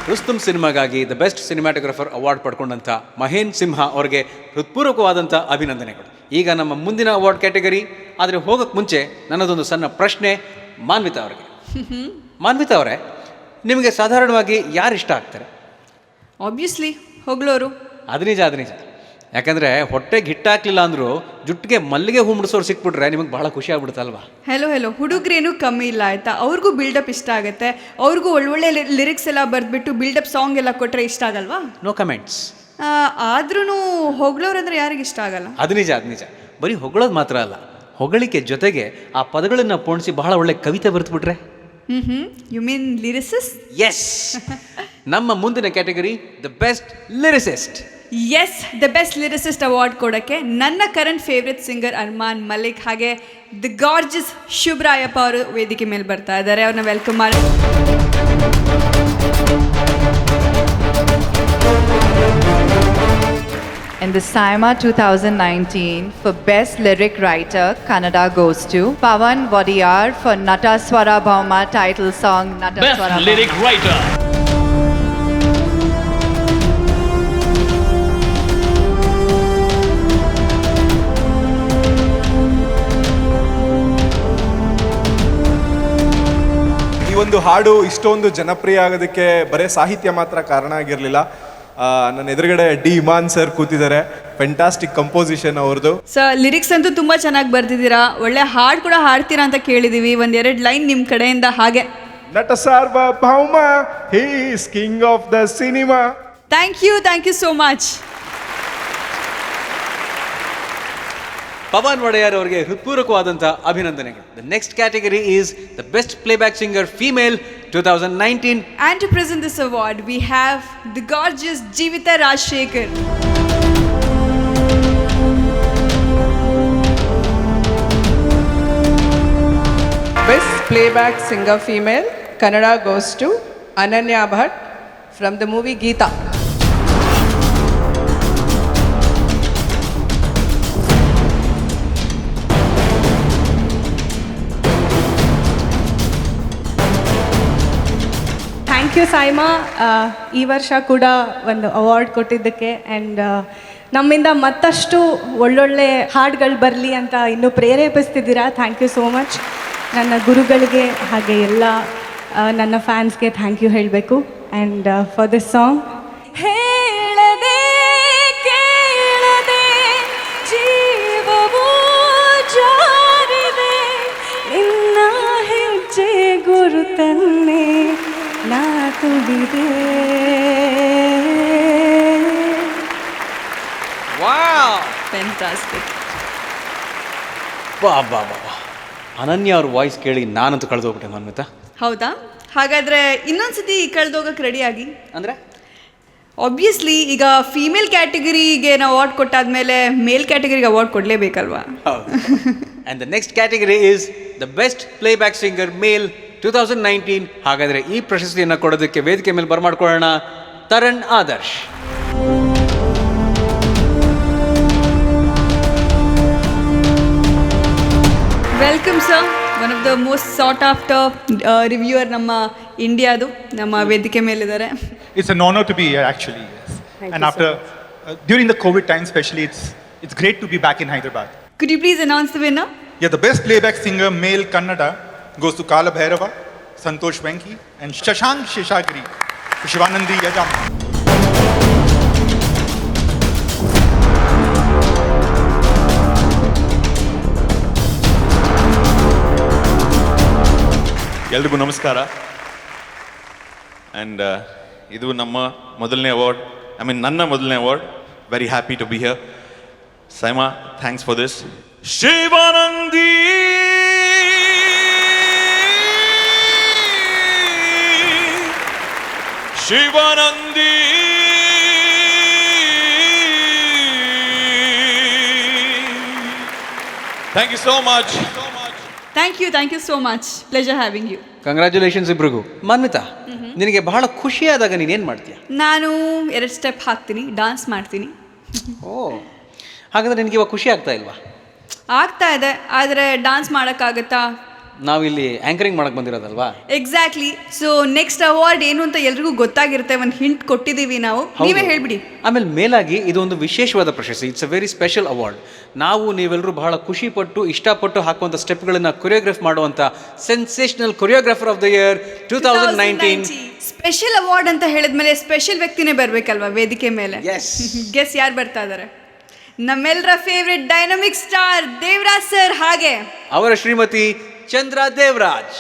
ರುಸ್ತುಂ ಸಿನಿಮಾಗಾಗಿ the best cinematographer award ಪಡ್ಕೊಂಡಂಥ ಮಹೇನ್ ಸಿಂಹ ಅವರಿಗೆ ಹೃತ್ಪೂರ್ವಕವಾದಂಥ ಅಭಿನಂದನೆಗಳು. ಈಗ ನಮ್ಮ ಮುಂದಿನ ಅವಾರ್ಡ್ ಕ್ಯಾಟಗರಿ. ಆದರೆ ಹೋಗೋಕ್ಕೆ ಮುಂಚೆ ನನ್ನದೊಂದು ಸಣ್ಣ ಪ್ರಶ್ನೆ ಮಾನ್ವಿತಾ ಅವರಿಗೆ. ಮಾನ್ವಿತಾ ಅವರೇ, ನಿಮಗೆ ಸಾಧಾರಣವಾಗಿ ಯಾರು ಇಷ್ಟ ಆಗ್ತಾರೆ? ಆಬ್ವಿಯಸ್ಲಿ ಹೊಗಳೋರು. ಅದು ನಿಜ. ಯಾಕಂದರೆ ಹೊಟ್ಟೆಗೆ ಹಿಟ್ಟಾಕ್ಲಿಲ್ಲ ಅಂದರೂ ಜುಟ್ಟಿಗೆ ಮಲ್ಲಿಗೆ ಹೂ ಮುಡಿಸೋರು ಸಿಕ್ಬಿಟ್ರೆ ನಿಮಗೆ ಭಾಳ ಖುಷಿ ಆಗ್ಬಿಡುತ್ತಲ್ವಾ? ಹೆಲೋ ಹುಡುಗ್ರೇನು ಕಮ್ಮಿ ಇಲ್ಲ ಆಯಿತಾ. ಅವ್ರಿಗೂ ಬಿಲ್ಡಪ್ ಇಷ್ಟ ಆಗುತ್ತೆ. ಅವ್ರಿಗೂ ಒಳ್ಳೊಳ್ಳೆ ಲಿರಿಕ್ಸ್ ಎಲ್ಲ ಬರೆದ್ಬಿಟ್ಟು ಬಿಲ್ಡಪ್ ಸಾಂಗ್ ಎಲ್ಲ ಕೊಟ್ಟರೆ ಇಷ್ಟ ಆಗಲ್ವಾ? No comments. ಆದ್ರೂ ಹೊಗಳೋರಂದ್ರೆ ಯಾರಿಗೆ ಇಷ್ಟ ಆಗಲ್ಲ? ಅದು ನಿಜ. ಬರೀ ಹೊಗಳೋದು ಮಾತ್ರ ಅಲ್ಲ, ಹೊಗಳಿಕೆ ಜೊತೆಗೆ ಆ ಪದಗಳನ್ನು ಪೋಣಿಸಿ ಬಹಳ ಒಳ್ಳೆ ಕವಿತೆ ಬರೆದುಬಿಟ್ರೆ. You mean lyricist? ಎಸ್. ನಮ್ಮ ಮುಂದಿನ category the best lyricist. Yes, the best lyricist award ಕೊಡೋಕ್ಕೆ ನನ್ನ current favourite singer Armaan Malik ಹಾಗೆ ದ ಗಾರ್ಜಸ್ ಶುಭ್ರಾಯಪ್ಪ ಅವರು ವೇದಿಕೆ ಮೇಲೆ ಬರ್ತಾ ಇದ್ದಾರೆ. ಅವ್ರನ್ನ ವೆಲ್ಕಮ್ ಮಾಡಿ. In the SAIMA 2019 for Best Lyric Writer, Kannada goes to Pawan Wadiyar for Nataswara Bhauma title song Nataswara Best Lyric Writer. ಈ ಒಂದು ಹಾಡು ಇಷ್ಟೊಂದು ಜನಪ್ರಿಯ ಆಗೋದಕ್ಕೆ ಬರೀ ಸಾಹಿತ್ಯ ಮಾತ್ರ ಕಾರಣ ಆಗಿರಲಿಲ್ಲ. ನನ್ನ ಎದುರುಗಡೆ ಡಿ ಇಮಾನ್ ಸರ್ ಕೂತಿದ್ದಾರೆ. ಫೆಂಟಾಸ್ಟಿಕ್ ಕಂಪೋಸಿಷನ್ ಅವ್ರದ್ದು. ಲಿರಿಕ್ಸ್ ಅಂತೂ ತುಂಬ ಚೆನ್ನಾಗಿ ಬರ್ತಿದ್ದೀರಾ. ಒಳ್ಳೆ ಹಾಡು ಕೂಡ ಹಾಡ್ತೀರಾ ಅಂತ ಕೇಳಿದ್ದೀವಿ. ಒಂದೆರಡು ಲೈನ್ ನಿಮ್ಮ ಕಡೆಯಿಂದ ಹಾಗೆ. Nata Sarvabhouma, he is king of the cinema. Thank you so much. Pavan Wadeyar ಅವರಿಗೆ ಹೃತ್ಪೂರ್ವಕವಾದಂಥ ಅಭಿನಂದನೆಗಳು. The next category is the best playback singer female 2019. And to present this award, we have the gorgeous Jeevita Rajshekhar. Best Playback Singer Female, Kannada goes to Ananya Bhatt from the movie Geeta. Thank you SIIMA, ಈ ವರ್ಷ ಕೂಡ ಒಂದು award ಕೊಟ್ಟಿದ್ದಕ್ಕೆ. And ನಮ್ಮಿಂದ ಮತ್ತಷ್ಟು ಒಳ್ಳೊಳ್ಳೆ ಹಾಡುಗಳು ಬರಲಿ ಅಂತ ಇನ್ನೂ ಪ್ರೇರೇಪಿಸ್ತಿದ್ದೀರಾ. Thank you so much. ನನ್ನ ಗುರುಗಳಿಗೆ ಹಾಗೆ ಎಲ್ಲ ನನ್ನ ಫ್ಯಾನ್ಸ್ಗೆ ಥ್ಯಾಂಕ್ ಯು ಹೇಳಬೇಕು. ಆ್ಯಂಡ್ ಫಾರ್ ದಿಸ್ ಸಾಂಗ್ ಹೇಳದೆ ಕೇಳದೆ ಜೀವವೂ ಜಾರಿದೆ, ನಿನ್ನ ಹೆಜ್ಜೆ ಗುರುತನ್ನೇ ನಾ ತುಡಿದೆ. ಫ್ಯಾಂಟಾಸ್ಟಿಕ್. ಬಾ ಅನನ್ಯ ಅವ್ರ ವಾಯ್ಸ್ ಕೇಳಿ ನಾನಂತೂ ಕಳೆದೋಗ್ಬಿಟ್ಟೆ ಮಾನ್ವಿತಾ. ಹೌದಾ? ಹಾಗಾದರೆ ಇನ್ನೊಂದ್ಸತಿ ಕಳೆದೋಗಕ್ಕೆ ರೆಡಿಯಾಗಿ. ಅಂದರೆ ಆಬ್ವಿಯಸ್ಲಿ ಈಗ ಫೀಮೇಲ್ ಕ್ಯಾಟಗರಿಗೆ ನಾವು ಅವಾರ್ಡ್ ಕೊಟ್ಟಾದ್ಮೇಲೆ ಮೇಲ್ ಕ್ಯಾಟಗರಿಗೆ ಅವಾರ್ಡ್ ಕೊಡಲೇಬೇಕಲ್ವಾ? ಹೌದು. And the next category is the best playback singer male 2019. ಹಾಗಾದರೆ ಈ ಪ್ರಶಸ್ತಿಯನ್ನು ಕೊಡೋದಕ್ಕೆ ವೇದಿಕೆ ಮೇಲೆ ಬರಮಾಡ್ಕೊಳ್ಳೋಣ Taran Adarsh. Welcome sir. One of the most sought after reviewer ನಮ್ಮ ಇಂಡಿಯಾದು ನಮ್ಮ ವೇದಿಕೆ ಮೇಲಿದ್ದಾರೆ. It's an honor to be here actually. Yes. And after during the COVID time especially, it's great to be back in Hyderabad. Could you please announce the winner? Yeah, the best playback singer male Kannada goes to Kala Bhairava, Santosh Venki and Shashank Sheshagiri, Shivanandi Yajam. ಎಲ್ರಿಗೂ ನಮಸ್ಕಾರ. And ಇದು ನಮ್ಮ ಮೊದಲನೇ award, ನನ್ನ ಮೊದಲನೇ award. Very happy to be here. SIIMA, thanks for this. Shivanandi Shivanandi thank you so much. Thank you so much. Pleasure having you. Congratulations ಇಬ್ರಿಗೂ. ಮಾನ್ವಿತಾ, ನಿನಗೆ ಬಹಳ ಖುಷಿಯಾದಾಗ ನೀನೇನು ಮಾಡ್ತೀಯ? ನಾನು 2 ಸ್ಟೆಪ್ ಹಾಕ್ತೀನಿ, ಡಾನ್ಸ್ ಮಾಡ್ತೀನಿ. ಓ, ಹಾಗಾದರೆ ನಿನಗೆ ಇವಾಗ ಖುಷಿ ಆಗ್ತಾ ಇಲ್ವಾ? ಆಗ್ತಾ ಇದೆ, ಆದರೆ ಡಾನ್ಸ್ ಮಾಡೋಕ್ಕಾಗತ್ತಾ? ನಾವಿಲ್ಲಿ ಆ್ಯಂಕರಿಂಗ್ ಮಾಡಕ್ಕೆ ಬಂದಿರೋದಲ್ವಾ? ಎಕ್ಸಾಕ್ಟ್ಲಿ. ಸೊ ನೆಕ್ಸ್ಟ್ ಅವಾರ್ಡ್ ಏನು ಅಂತ ಎಲ್ರಿಗೂ ಗೊತ್ತಾಗಿರುತ್ತೆ, ಒಂದು ಹಿಂಟ್ ಕೊಟ್ಟಿದ್ದೀವಿ ನಾವು, ನೀವೇ ಹೇಳ್ಬಿಡಿ. ಆಮೇಲೆ ಮೇಲಾಗಿ ಇದು ಒಂದು ವಿಶೇಷವಾದ ಪ್ರಶಸ್ತಿ, it's a very special award. ನೀವೆಲ್ಲರೂ ಬಹಳ ಖುಷಿಪಟ್ಟು ಇಷ್ಟಪಟ್ಟು ಹಾಕುವಂಥ ಸ್ಟೆಪ್ಗಳನ್ನು ಕೊರಿಯೋಗ್ರಾಫ್ ಮಾಡುವಂಥ sensational choreographer of the year 2019. Special award ಅಂತ ಹೇಳಿದ್ಮೇಲೆ ಸ್ಪೆಷಲ್ ವ್ಯಕ್ತಿನೇ ಬರಬೇಕಲ್ವಾ ವೇದಿಕೆ ಮೇಲೆ? Yes. ಗೆಸ್ ಯಾರು ಬರ್ತಾ ಇದ್ದಾರೆ? ನಮ್ಮೆಲ್ಲರ favourite dynamic star Devaraj sir, ಹಾಗೆ ಅವರ Shrimati Chandra Devaraj.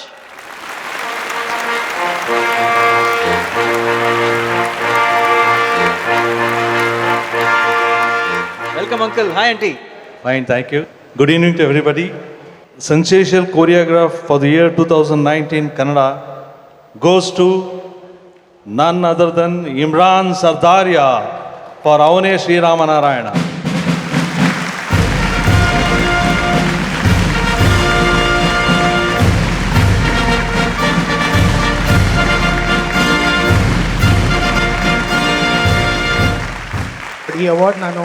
Welcome uncle. Hi aunty. Fine, thank you. Good evening to everybody. Sensational choreograph for the year 2019 Kannada goes to none other than Imran Sardaria for Avane Sri Ramanarayana. ಈ award ನಾನು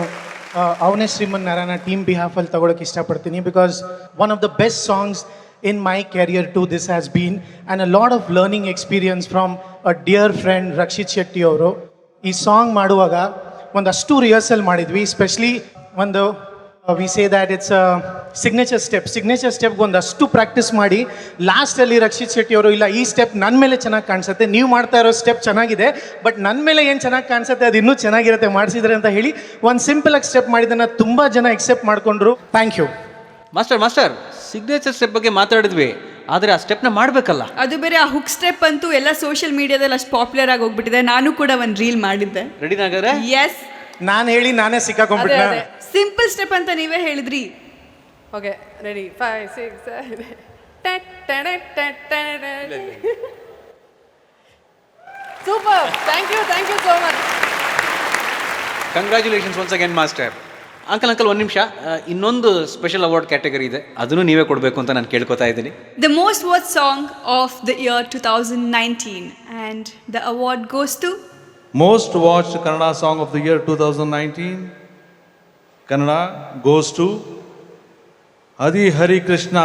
Avane Shriman Narayana team ಬಿಹಾಫಲ್ಲಿ ತಗೊಳಕ್ಕೆ ಇಷ್ಟಪಡ್ತೀನಿ, because one of the best songs in my career to this has been and a lot of learning experience from a dear friend Rakshit Shetty ಅವರು. ಈ song ಮಾಡುವಾಗ ಒಂದಷ್ಟು rehearsal ಮಾಡಿದ್ವಿ, ಸ್ಪೆಷಲಿ ಒಂದು we say that it's signature ಸ್ಟೆಪ್ಗೆ ಒಂದಷ್ಟು practice ಮಾಡಿ ಲಾಸ್ಟಲ್ಲಿ ರಕ್ಷಿತ್ ಶೆಟ್ಟಿ ಅವರು, ಇಲ್ಲ ಈ ಸ್ಟೆಪ್ ನನ್ನ ಮೇಲೆ ಚೆನ್ನಾಗಿ ಕಾಣಿಸುತ್ತೆ, ನೀವು ಮಾಡ್ತಾ ಇರೋ ಸ್ಟೆಪ್ ಚೆನ್ನಾಗಿದೆ, ಬಟ್ ನನ್ನ ಮೇಲೆ ಏನು ಚೆನ್ನಾಗಿ ಕಾಣಿಸುತ್ತೆ ಅದು ಇನ್ನೂ ಚೆನ್ನಾಗಿರುತ್ತೆ ಮಾಡಿಸಿದ್ರೆ ಅಂತ ಹೇಳಿ ಒಂದು ಸಿಂಪಲಾಗಿ ಸ್ಟೆಪ್ ಮಾಡಿದ್ದನ್ನು ತುಂಬ ಜನ ಎಕ್ಸೆಪ್ಟ್ ಮಾಡಿಕೊಂಡ್ರು. Thank you master. Signature step ಬಗ್ಗೆ ಮಾತಾಡಿದ್ವಿ, ಆದರೆ ಆ ಸ್ಟೆಪ್ನ ಮಾಡಬೇಕಲ್ಲ. ಅದು ಬೇರೆ. ಆ ಹುಕ್ ಸ್ಟೆಪ್ ಅಂತೂ ಎಲ್ಲ ಸೋಷಿಯಲ್ ಮೀಡಿಯಾದಲ್ಲಿ ಅಷ್ಟು ಪಾಪ್ಯುಲರ್ ಆಗಿ ಹೋಗ್ಬಿಟ್ಟಿದೆ. ನಾನು ಕೂಡ ಒಂದು ರೀಲ್ ಮಾಡಿದ್ದೆ. ರೆಡಿನಾಗರೆ? ಎಸ್. ನಾನು ಹೇಳಿ ನಾನೇ ಸಿಕ್ಕಾಕೊಂಡ್ಬಿಟ್ಟೆ. ಸಿಂಪಲ್ ಸ್ಟೆಪ್ ಅಂತ ನೀವೇ ಹೇಳಿದ್ರಿ. Okay, ready, 5, 6, 7. Super, thank you so much. Congratulations once again master. Uncle ಒಂದು ನಿಮಿಷ, ಇನ್ನೊಂದು ಸ್ಪೆಷಲ್ ಅವಾರ್ಡ್ ಕ್ಯಾಟಗರಿ ಇದೆ, ಅದನ್ನು ನೀವೇ ಕೊಡಬೇಕು ಅಂತ ನಾನು ಕೇಳ್ಕೊತಾ ಇದ್ದೀನಿ. The most watch song of the year 2019 and the award goes to Most watched Kannada song of the year 2019 Kannada goes to Adi Hari Krishna,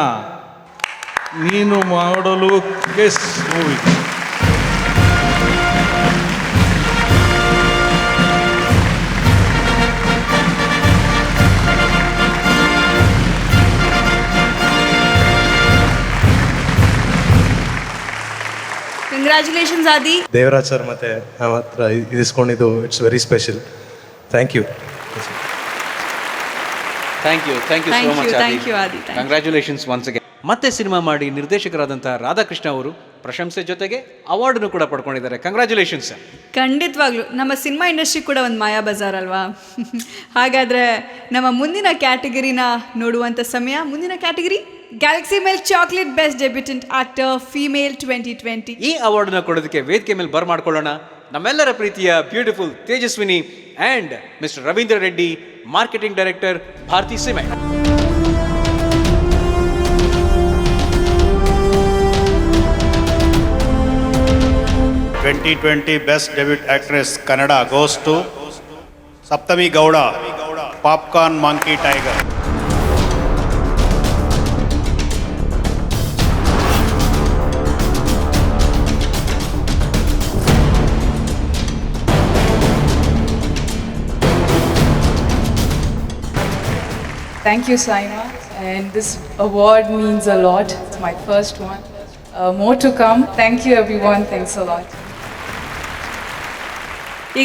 Neenu Maadalu Kiss movie. Congratulations Aadi. Devaraj sir ಮತ್ತೆ ನಮ್ಮ ಹತ್ರ ಇದಿಸ್ಕೊಂಡಿದ್ದು it's very special. Thank you. Thank you so much Aadi. Congratulations once again. ಮತ್ತೆ cinema ಮಾಡಿ ನಿರ್ದೇಶಕರಾದಂಥ ರಾಧಾಕೃಷ್ಣ ಅವರು ಪ್ರಶಂಸೆ ಜೊತೆಗೆ ಅವಾರ್ಡನ್ನು ಕೂಡ ಪಡ್ಕೊಂಡಿದ್ದಾರೆ. ಕಂಗ್ರ್ಯಾಚುಲೇಷನ್ಸ್. ಖಂಡಿತವಾಗ್ಲೂ ನಮ್ಮ ಸಿನಿಮಾ ಇಂಡಸ್ಟ್ರಿ ಕೂಡ ಒಂದು ಮಾಯಾ ಬಜಾರ್ ಅಲ್ವಾ? ಹಾಗಾದರೆ ನಮ್ಮ ಮುಂದಿನ ಕ್ಯಾಟಗರಿನ ನೋಡುವಂಥ ಸಮಯ. ಮುಂದಿನ category Galaxy milk chocolate best debutant actor female 2020. ಈ ಅವಾರ್ಡನ್ನ ಕೊಡೋದಕ್ಕೆ ವೇದಿಕೆ ಮೇಲೆ ಬರ್ಮಾಡ್ಕೊಳ್ಳೋಣ ನಮ್ಮೆಲ್ಲರ ಪ್ರೀತಿಯ beautiful Tejaswini and mister Ravindra Reddy, marketing director Bharathi cement. Best Debut Actress Kannada goes to Saptami Gowda, Popcorn Monkey Tiger. Thank you, Saima, and this award means a lot. It's my first one. More to come. Thank you, everyone. Thanks a lot.